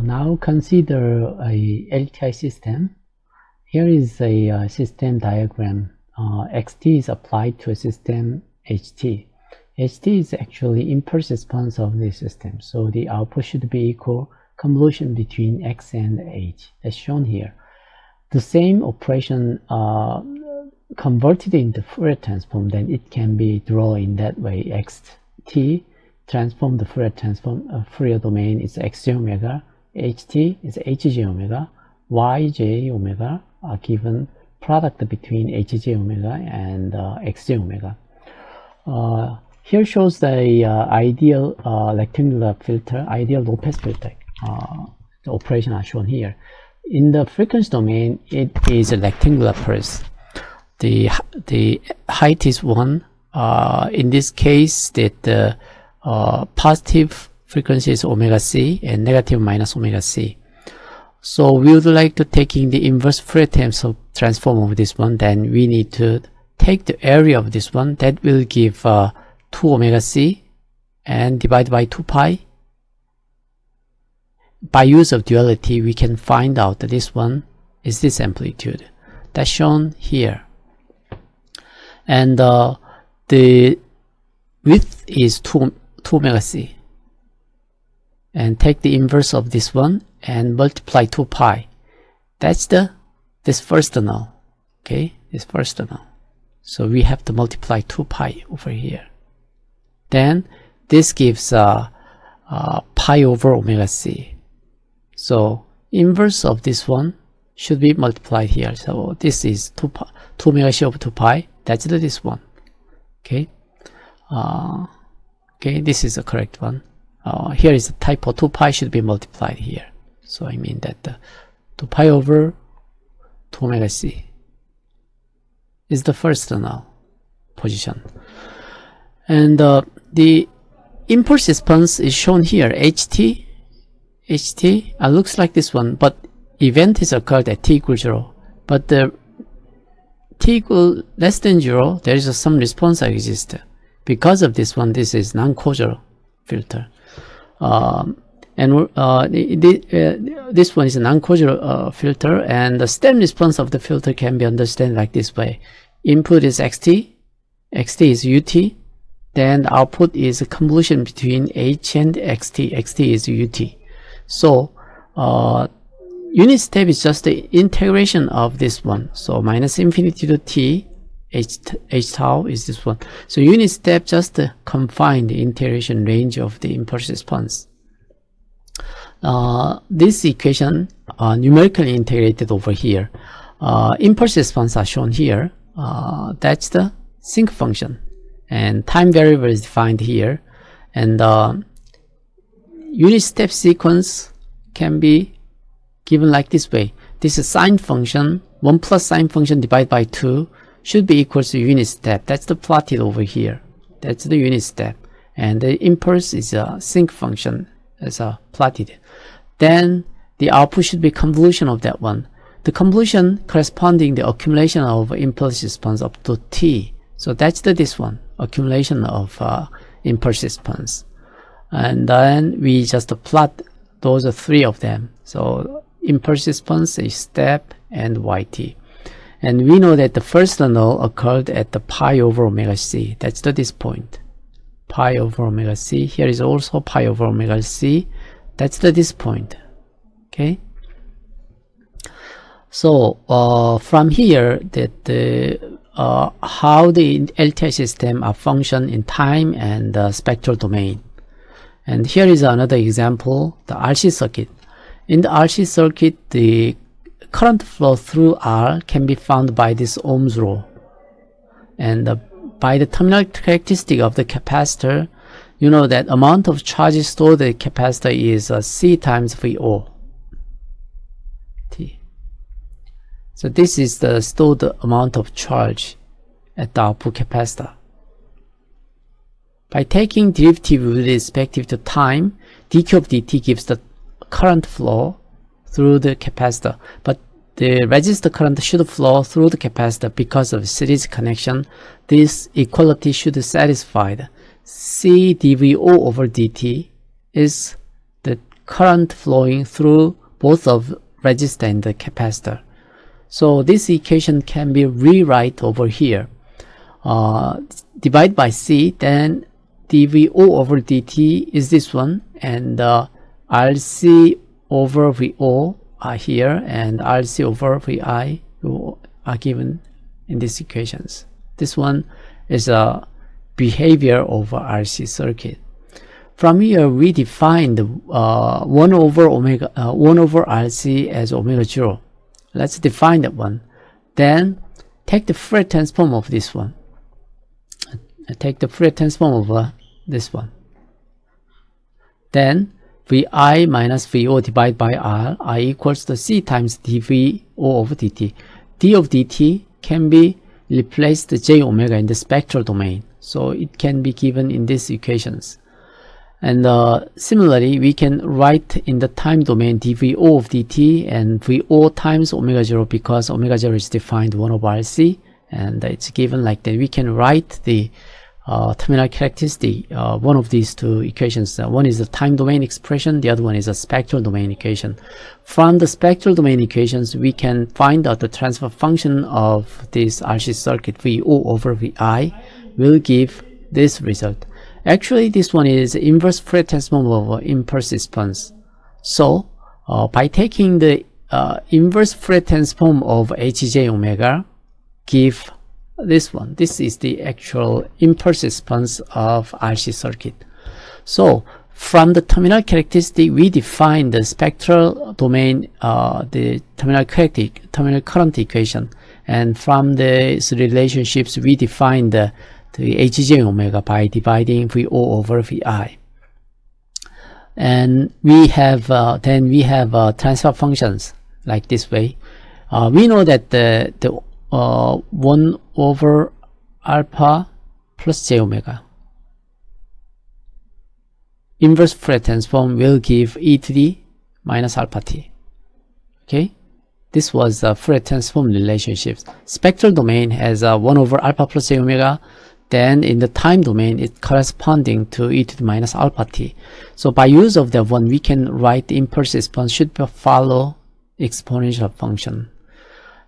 Now consider a LTI system. Here is a system diagram. XT is applied to a system HT. HT is actually impulse response of the system, so the output should be equal convolution between X and H, as shown here. The same operation converted into Fourier transform, then it can be drawn in that way. XT transform the Fourier transform, Fourier domain is xj omega, HT is hj omega, yj omega are given product between hj omega and xj omega. Here shows the ideal rectangular filter, ideal low-pass filter. The operation are shown here. In the frequency domain, it is a rectangular pulse. The height is 1. In this case, that the positive frequency is omega c and negative minus omega c. So we would like to taking the inverse Fourier transform of this one. Then we need to take the area of this one. That will give 2 omega c and divide by 2 pi. By use of duality, we can find out that this one is this amplitude. That's shown here. And the width is 2 omega c. And take the inverse of this one and multiply 2 pi. That's this first null. Okay, this first null. So we have to multiply 2 pi over here. Then this gives pi over omega c. So inverse of this one should be multiplied here. So this is 2 omega c over 2 pi. That's this one. Okay. Okay, this is the correct one. Here is the typo. 2 pi should be multiplied here. So I mean that 2 pi over 2 omega c is the first null position. And the impulse response is shown here. HT looks like this one, but event is occurred at t equals 0. But the t equal less than 0, there is some response that exists. Because of this one, this is non-causal filter. This one is a non-causal filter, and the stem response of the filter can be understood like this way. Input is xt is ut, then the output is a convolution between h and xt is ut. So unit step is just the integration of this one. So minus infinity to t, h tau is this one. So unit step just confine the integration range of the impulse response. This equation numerically integrated over here. Impulse response are shown here. That's the sinc function, and time variable is defined here. And unit step sequence can be given like this way. This is sine function, 1 plus sine function divided by 2 should be equal to unit step. That's the plotted over here. That's the unit step. And the impulse is a sinc function as a plotted. Then the output should be convolution of that one. The convolution corresponding the accumulation of impulse response up to t. So that's this one, accumulation of impulse response. And then we just plot those 3 of them. So impulse response is step and yt. And we know that the first null occurred at the pi over omega c. That's this point. Pi over omega c. Here is also pi over omega c. That's this point. Okay. So from here, that how the LTI system are function in time and spectral domain. And here is another example, the RC circuit. In the RC circuit, the current flow through R can be found by this Ohm's law. And by the terminal characteristic of the capacitor, you know that amount of charge stored in the capacitor is C times VO. T. So this is the stored amount of charge at the output capacitor. By taking derivative with respect to time, dq of dt gives the current flow through the capacitor, but the resistor current should flow through the capacitor because of series connection. This equality should be satisfied. C dVO over dt is the current flowing through both of resistor and the capacitor. So this equation can be rewrite over here. Divide by C, then dVO over dt is this one, and RC over VO are here, and RC over VI are given in these equations. This one is a behavior over RC circuit. From here, we define the 1 over RC as omega 0. Let's define that one. Then take the Fourier transform of this one. Take the Fourier transform over this one. Then Vi minus Vo divided by R, I equals to C times dVO over dt. D of dt can be replaced j omega in the spectral domain, so it can be given in these equations. And similarly, we can write in the time domain dVO of dt and Vo times omega 0, because omega 0 is defined 1 over RC, and it's given like that. We can write the terminal characteristic, one of these two equations. One is the time domain expression, the other one is a spectral domain equation. From the spectral domain equations, we can find out the transfer function of this RC circuit. VO over VI will give this result. Actually, this one is inverse Fourier transform of impulse response. So by taking the inverse Fourier transform of Hj omega, give this one. This is the actual impulse response of RC circuit. So from the terminal characteristic, we define the spectral domain, the terminal current equation, and from these relationships, we define the Hj omega by dividing Vo over Vi. And we have then we have transfer functions like this way. We know that the 1 over alpha plus j omega inverse Fourier transform will give e to the minus alpha t. Okay, this was the Fourier transform relationships. Spectral domain has 1 over alpha plus j omega. Then in the time domain, it's corresponding to e to the minus alpha t. So by use of that one, we can write the impulse response should follow exponential function.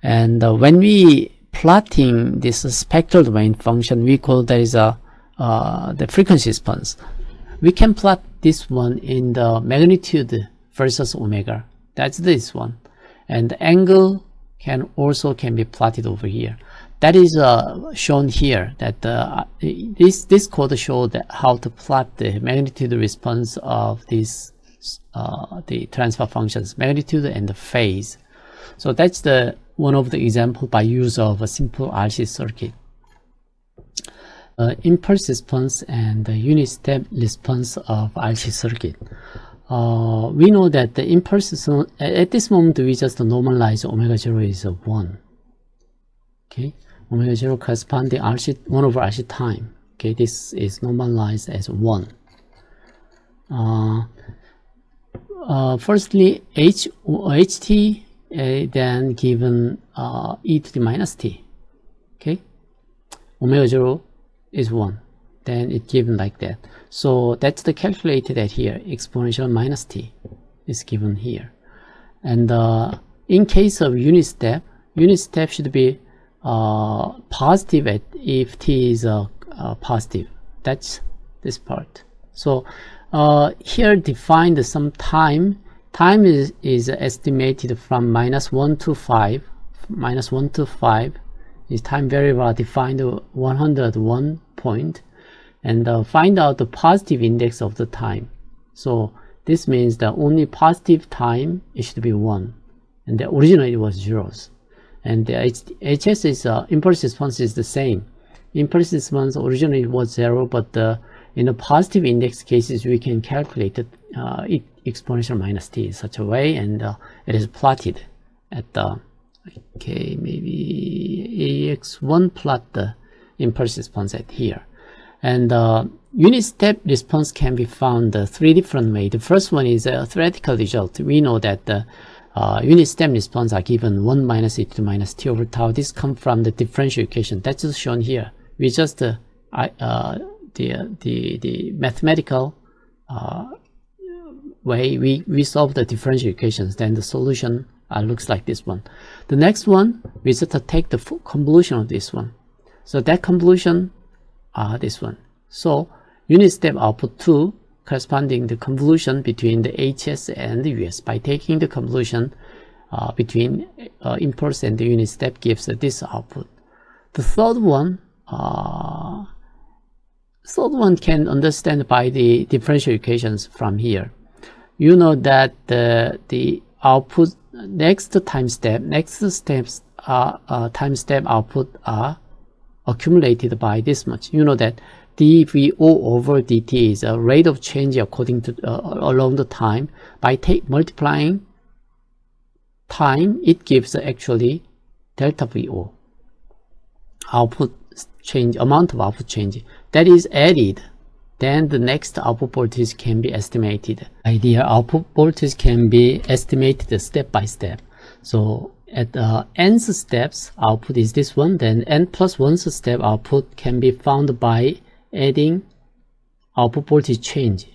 And when we plotting this spectral domain function, we call that is the frequency response. We can plot this one in the magnitude versus omega. That's this one, and the angle can be plotted over here. That is shown here. That this code shows that how to plot the magnitude response of these the transfer functions, magnitude and the phase. So that's the one of the example by use of a simple RC circuit. Impulse response and the unit step response of RC circuit. We know that the impulse response, at this moment we just normalize omega 0 is 1. Okay, omega 0 corresponding RC 1 over RC time. Okay, this is normalized as 1. Firstly, ht then given e to the minus t. Okay, omega 0 is 1, then it's given like that. So that's the calculated at here. Exponential minus t is given here. And in case of unit step should be positive if t is positive. That's this part. So here defined some time. Time is estimated from -1 to 5. -1 to 5 is time variable defined 101 point, and find out the positive index of the time. So this means the only positive time it should be 1, and the originally it was zeros. And the HS is impulse response is the same. Impulse response originally was 0, but in the positive index cases we can calculate it, exponential minus t in such a way, and it is plotted at the okay, maybe AX1 plot the impulse response at here. And unit step response can be found 3 different ways. The first one is a theoretical result. We know that the unit step response are given 1 minus e to the minus t over tau. This comes from the differential equation that's just shown here. We just the way we solve the differential equations, then the solution looks like this one. The next one, we just take the convolution of this one. So that convolution, this one. So unit step output 2 corresponding the convolution between the HS and the US. By taking the convolution between impulse and the unit step gives this output. The third one can understand by the differential equations from here. You know that the output next time step output are accumulated by this much. You know that dVO over dt is a rate of change according to along the time. By multiplying time, it gives actually delta VO, output change, amount of output change that is added. Then the next output voltage can be estimated. Ideal output voltage can be estimated step by step. So at the nth steps, output is this one. Then n plus 1th step output can be found by adding output voltage change.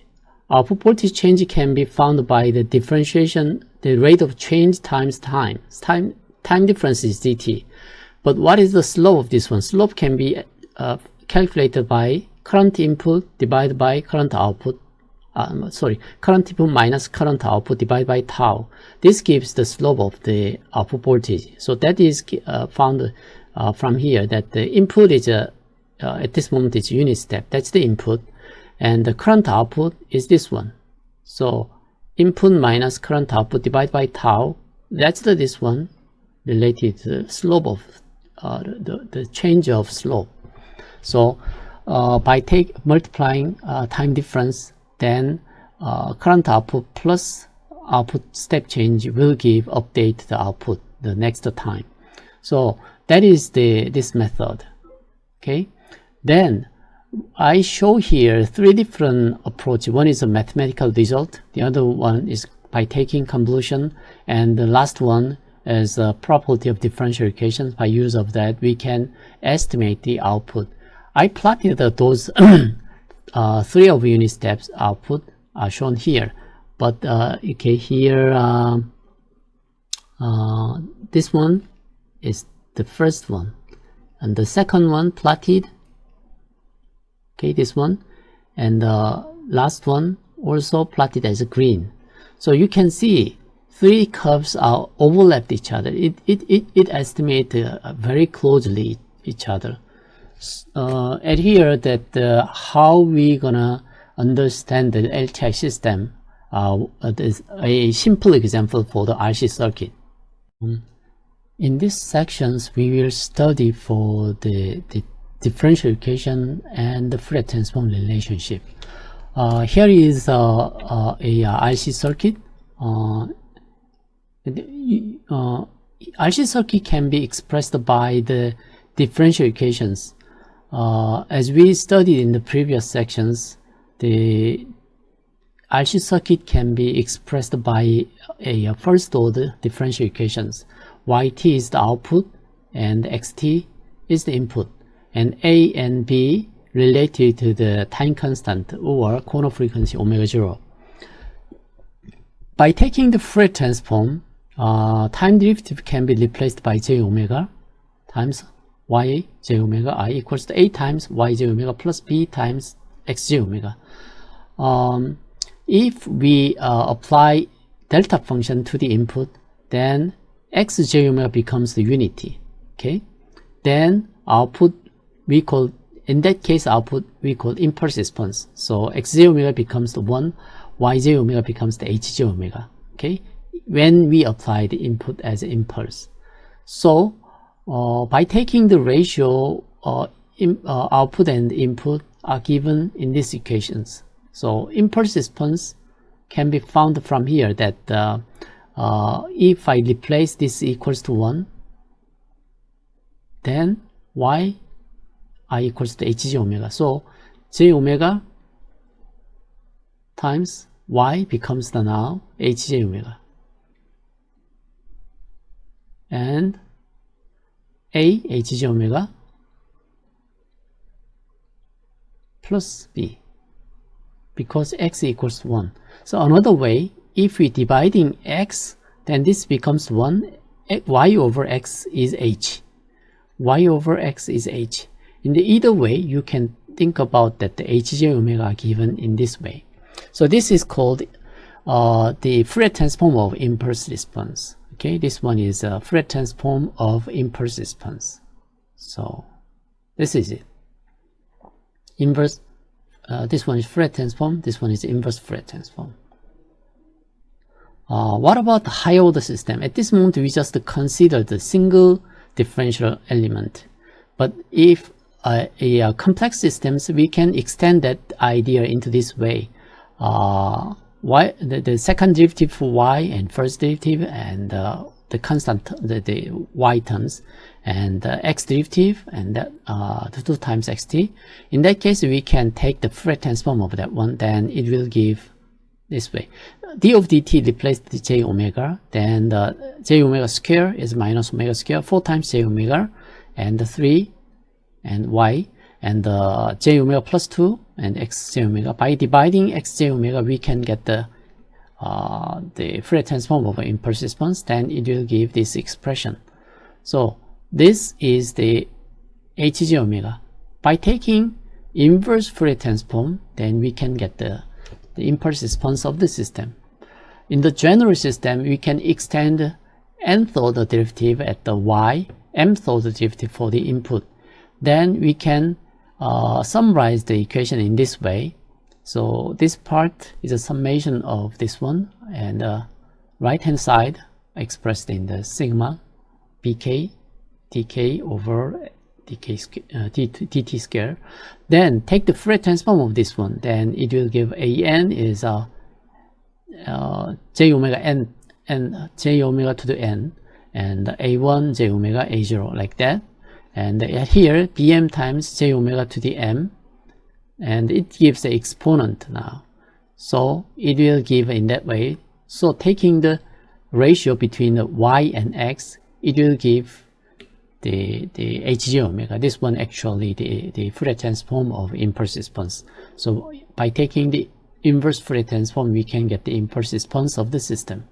Output voltage change can be found by the differentiation, the rate of change times time. Time difference is dt. But what is the slope of this one? Slope can be calculated by current input divided by current output. Current input minus current output divided by tau. This gives the slope of the output voltage. So that is found from here, that the input is at this moment is unit step. That's the input, and the current output is this one. So input minus current output divided by tau. That's this one related to the slope of the change of slope. So by multiplying time difference, then current output plus output step change will update the output the next time. So that is this method. Okay, then I show here 3 different approaches. One is a mathematical result, the other one is by taking convolution, and the last one is a property of differential equations. By use of that, we can estimate the output. I plotted those 3 of unit steps output are shown here, but okay, here this one is the first one, and the second one plotted, okay, this one, and the last one also plotted as green. So you can see 3 curves are overlapped each other. It estimates very closely each other. At here, that how we gonna understand the LTI system, is a simple example for the RC circuit. In these sections, we will study for the differential equation and the Fourier transform relationship. Here is a RC circuit. RC circuit can be expressed by the differential equations. As we studied in the previous sections, the RC circuit can be expressed by a first order differential equations. Yt is the output and xt is the input, and A and B related to the time constant or corner frequency omega 0. By taking the Fourier transform, time derivative can be replaced by j omega times y j omega I equals to a times y j omega plus b times x j omega. If we apply delta function to the input, then x j omega becomes the unity. Okay, then output we call, in that case, output we call impulse response. So x j omega becomes the 1, y j omega becomes the h j omega. Okay, when we apply the input as impulse. So by taking the ratio, output and input are given in these equations. So impulse response can be found from here, that if I replace this equals to 1, then y I equals to h j omega. So j omega times y becomes the now h j omega, and a h j omega plus b. because x equals 1. So another way, if we dividing x, then this becomes 1. Y over x is h. Y over x is h. In the either way, you can think about that the hj omega are given in this way. So this is called the Fourier transform of impulse response. Okay, this one is a Fourier transform of impulse response. So this is it. Inverse. This one is Fourier transform. This one is inverse Fourier transform. What about the higher order system? At this moment, we just consider the single differential element. But if a complex systems, we can extend that idea into this way. The second derivative for y and first derivative and the constant, the y terms, and x derivative, and that 2 times xt. In that case, we can take the Fourier transform of that one, then it will give this way. D of dt replaced the j omega, then the j omega square is minus omega square, 4 times j omega, and the 3 and y, and j omega plus 2 and x j omega. By dividing x j omega, we can get the Fourier transform of an impulse response, then it will give this expression. So this is the hj omega. By taking inverse Fourier transform, then we can get the impulse response of the system. In the general system, we can extend nth order derivative at the y, mth order derivative for the input. Then we can summarize the equation in this way. So this part is a summation of this one, and right hand side expressed in the sigma bk dk over dt square. Then take the Fourier transform of this one, then it will give an is j omega n and j omega to the n, and a1 j omega a0, like that. And here bm times j omega to the m, and it gives the exponent now, so it will give in that way. So taking the ratio between the y and x, it will give the hj omega. This one actually the Fourier transform of impulse response. So by taking the inverse Fourier transform, we can get the impulse response of the system.